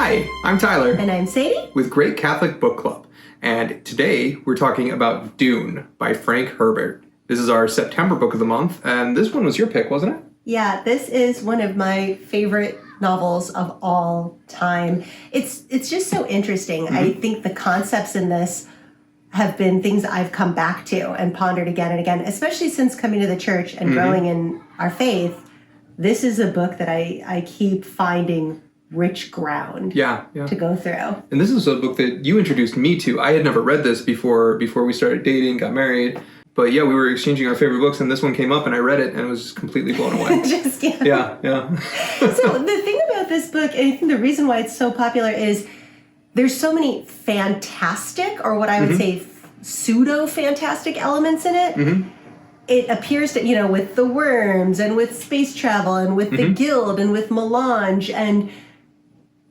Hi, I'm Tyler. And I'm Sadie. With Great Catholic Book Club. And today we're talking about Dune by Frank Herbert. This is our September book of the month, and this one was your pick, wasn't it? Yeah, this is one of my favorite novels of all time. It's just so interesting. Mm-hmm. I think the concepts in this have been things I've come back to and pondered again and again, especially since coming to the church and growing in our faith. This is a book that I keep finding rich ground to go through. And this is a book that you introduced me to. I had never read this before we started dating, got married. But yeah, we were exchanging our favorite books, and this one came up, and I read it, and I was just completely blown away. Yeah. So the thing about this book, and I think the reason why it's so popular is there's so many fantastic, or what I would say pseudo-fantastic elements in it. Mm-hmm. It appears that, with the worms, and with space travel, and with the guild, and with melange, and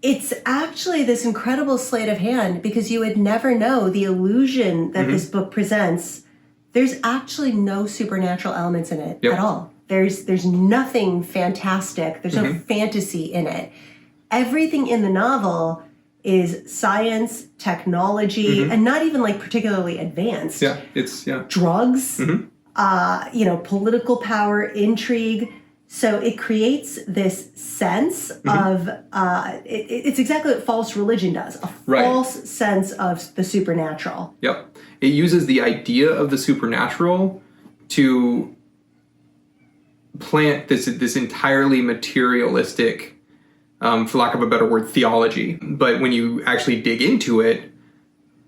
it's actually this incredible sleight of hand, because you would never know the illusion that this book presents. There's actually no supernatural elements in it at all. There's nothing fantastic. There's no fantasy in it. Everything in the novel is science, technology, and not even particularly advanced. Drugs, political power, intrigue. So it creates this sense of, it's exactly what false religion does, a false sense of the supernatural. Yep. It uses the idea of the supernatural to plant this entirely materialistic, for lack of a better word, theology. But when you actually dig into it,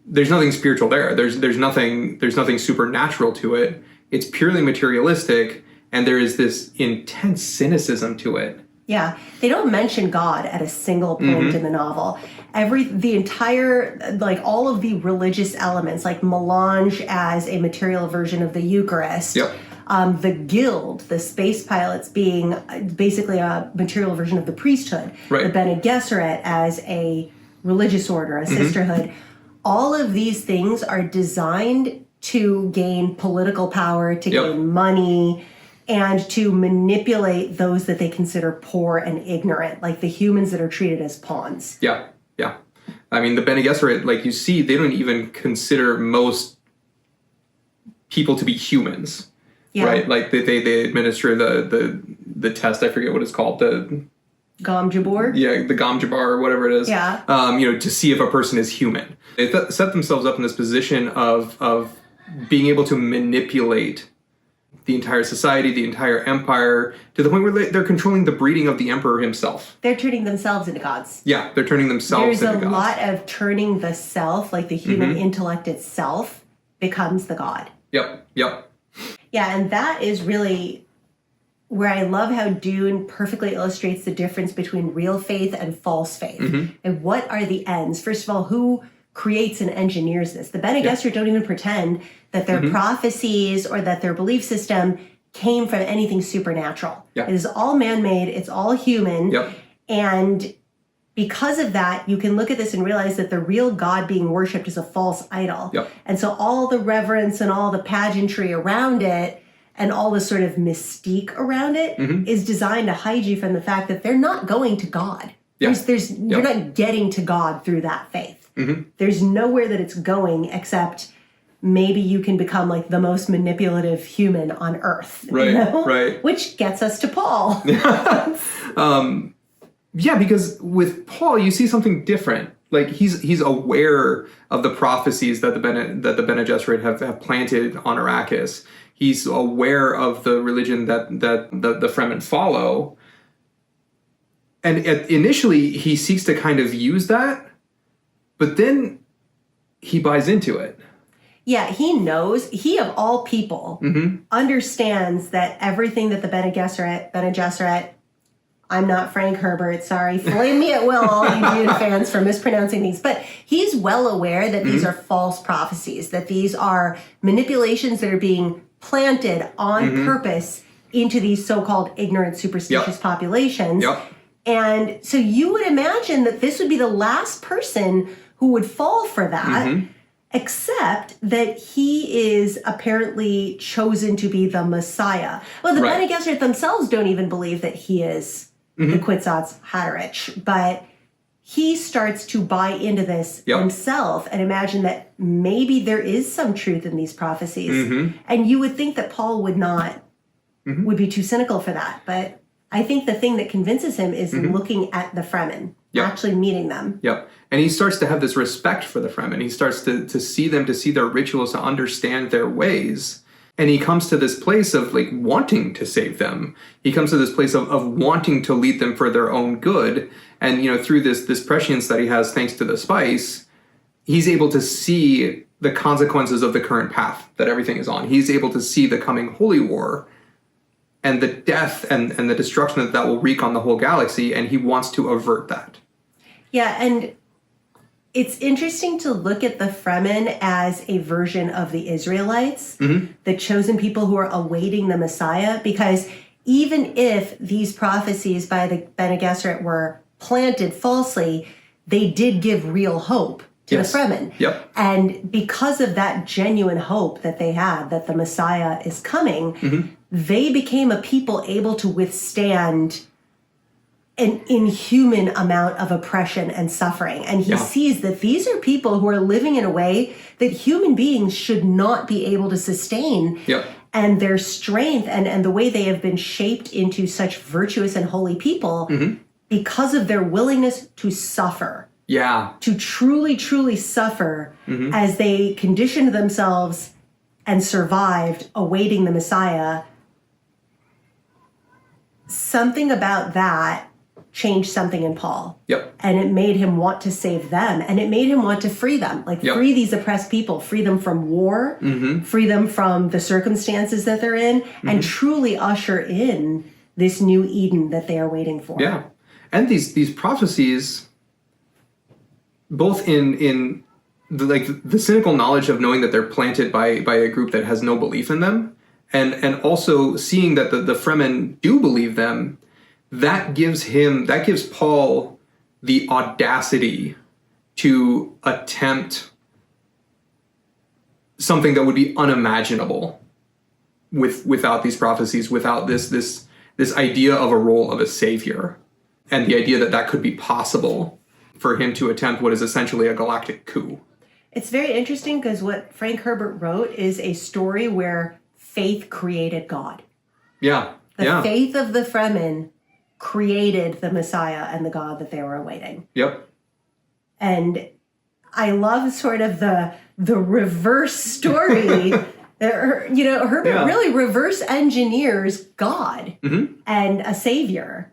there's nothing spiritual there. There's nothing supernatural to it. It's purely materialistic, and there is this intense cynicism to it. Yeah, they don't mention God at a single point in the novel. The entire, all of the religious elements, like melange as a material version of the Eucharist, the guild, the space pilots being basically a material version of the priesthood, the Bene Gesserit as a religious order, a sisterhood. All of these things are designed to gain political power, to gain money, and to manipulate those that they consider poor and ignorant, like the humans that are treated as pawns. Yeah. I mean, the Bene Gesserit, like you see, they don't even consider most people to be humans, right? Like they administer the test. I forget what it's called. The Gom Jabbar? Yeah, the Gom Jabbar or whatever it is. Yeah. To see if a person is human. They set themselves up in this position of being able to manipulate the entire society, the entire empire, to the point where they're controlling the breeding of the emperor himself. They're turning themselves into gods. Yeah, they're turning themselves into gods. There's a lot of turning the self, like the human intellect itself, becomes the god. Yep. Yeah, and that is really where I love how Dune perfectly illustrates the difference between real faith and false faith. And what are the ends? First of all, who creates and engineers this? The Bene Gesserit don't even pretend that their prophecies or that their belief system came from anything supernatural. It is all man-made. It's all human. And because of that, you can look at this and realize that the real God being worshipped is a false idol. And so all the reverence and all the pageantry around it and all the sort of mystique around it is designed to hide you from the fact that they're not going to God. You're not getting to God through that faith. There's nowhere that it's going except maybe you can become the most manipulative human on earth. Right. Which gets us to Paul. Because with Paul, you see something different. Like he's aware of the prophecies that the Bene Gesserit have planted on Arrakis. He's aware of the religion that the Fremen follow. And initially, he seeks to kind of use that, but then he buys into it. Yeah, he knows. He, of all people, understands that everything that the Bene Gesserit, I'm not Frank Herbert, sorry, flame me at will, all you Dune fans, for mispronouncing these, but he's well aware that these are false prophecies, that these are manipulations that are being planted on purpose into these so-called ignorant, superstitious populations. And so you would imagine that this would be the last person who would fall for that, except that he is apparently chosen to be the Messiah. Well, the Bene Gesserit themselves don't even believe that he is the Quetzalcoatl's Haderach, but he starts to buy into this himself and imagine that maybe there is some truth in these prophecies. And you would think that Paul would not, would be too cynical for that. But I think the thing that convinces him is looking at the Fremen, actually meeting them. And he starts to have this respect for the Fremen. He starts to see them, to see their rituals, to understand their ways. And he comes to this place of like wanting to save them. He comes to this place of wanting to lead them for their own good. And, you know, through this prescience that he has, thanks to the spice, he's able to see the consequences of the current path that everything is on. He's able to see the coming holy war and the death and the destruction that will wreak on the whole galaxy. And he wants to avert that. Yeah, and it's interesting to look at the Fremen as a version of the Israelites, the chosen people who are awaiting the Messiah, because even if these prophecies by the Bene Gesserit were planted falsely, they did give real hope to the Fremen. And because of that genuine hope that they had, that the Messiah is coming, they became a people able to withstand an inhuman amount of oppression and suffering. And he sees that these are people who are living in a way that human beings should not be able to sustain. And their strength and the way they have been shaped into such virtuous and holy people because of their willingness to suffer. To truly, truly suffer as they conditioned themselves and survived awaiting the Messiah. Something about that changed something in Paul. And it made him want to save them. And it made him want to free them. Like free these oppressed people, free them from war, free them from the circumstances that they're in, and truly usher in this new Eden that they are waiting for. And these prophecies, both in the cynical knowledge of knowing that they're planted by a group that has no belief in them, and also seeing that the Fremen do believe them, that gives Paul the audacity to attempt something that would be unimaginable without these prophecies, without this idea of a role of a savior, and the idea that could be possible for him to attempt what is essentially a galactic coup. It's very interesting because what Frank Herbert wrote is a story where faith created God. The faith of the Fremen created the Messiah and the God that they were awaiting. And I love sort of the reverse story. Herbert really reverse engineers God and a savior,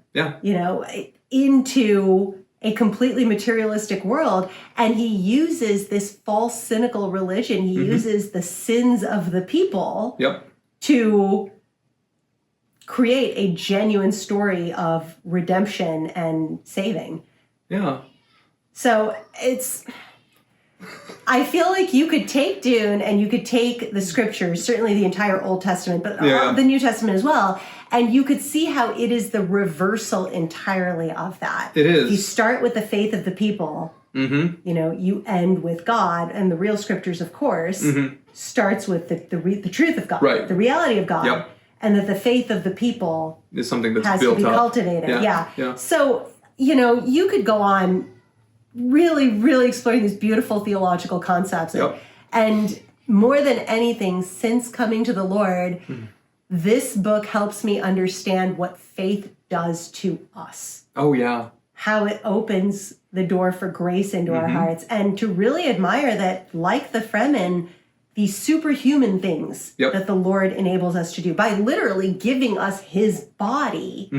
into a completely materialistic world. And he uses this false, cynical religion. He uses the sins of the people to create a genuine story of redemption and saving. So I feel like you could take Dune and you could take the scriptures, certainly the entire Old Testament, but the New Testament as well, and you could see how it is the reversal entirely of that. It is. You start with the faith of the people, you end with God, and the real scriptures, of course, starts with the truth of God, the reality of God, and that the faith of the people is something that's has built to be up. Cultivated. So, you could go on really, really exploring these beautiful theological concepts. And more than anything, since coming to the Lord, this book helps me understand what faith does to us. How it opens the door for grace into our hearts, and to really admire that, like the Fremen, these superhuman things that the Lord enables us to do by literally giving us his body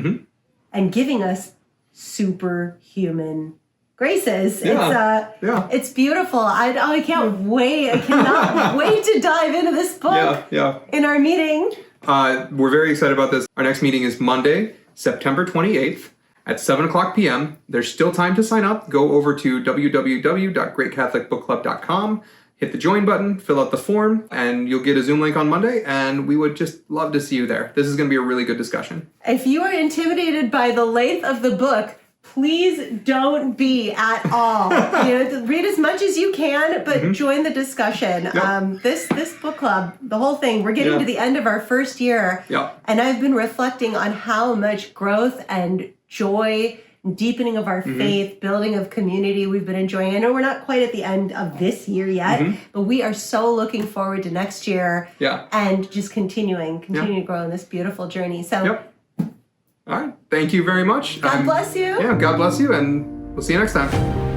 and giving us superhuman graces. It's beautiful. I can't wait. I cannot wait to dive into this book in our meeting. We're very excited about this. Our next meeting is Monday, September 28th at 7 o'clock p.m. There's still time to sign up. Go over to www.greatcatholicbookclub.com, hit the join button, fill out the form, and you'll get a Zoom link on Monday, and we would just love to see you there. This is going to be a really good discussion. If you are intimidated by the length of the book, please don't be at all. Read as much as you can, but join the discussion. This book club, the whole thing, we're getting to the end of our first year, and I've been reflecting on how much growth and joy deepening of our faith, building of community we've been enjoying. I know we're not quite at the end of this year yet, but we are so looking forward to next year and just continuing to grow in this beautiful journey. So, all right. Thank you very much. God bless you. Yeah, God bless you, and we'll see you next time.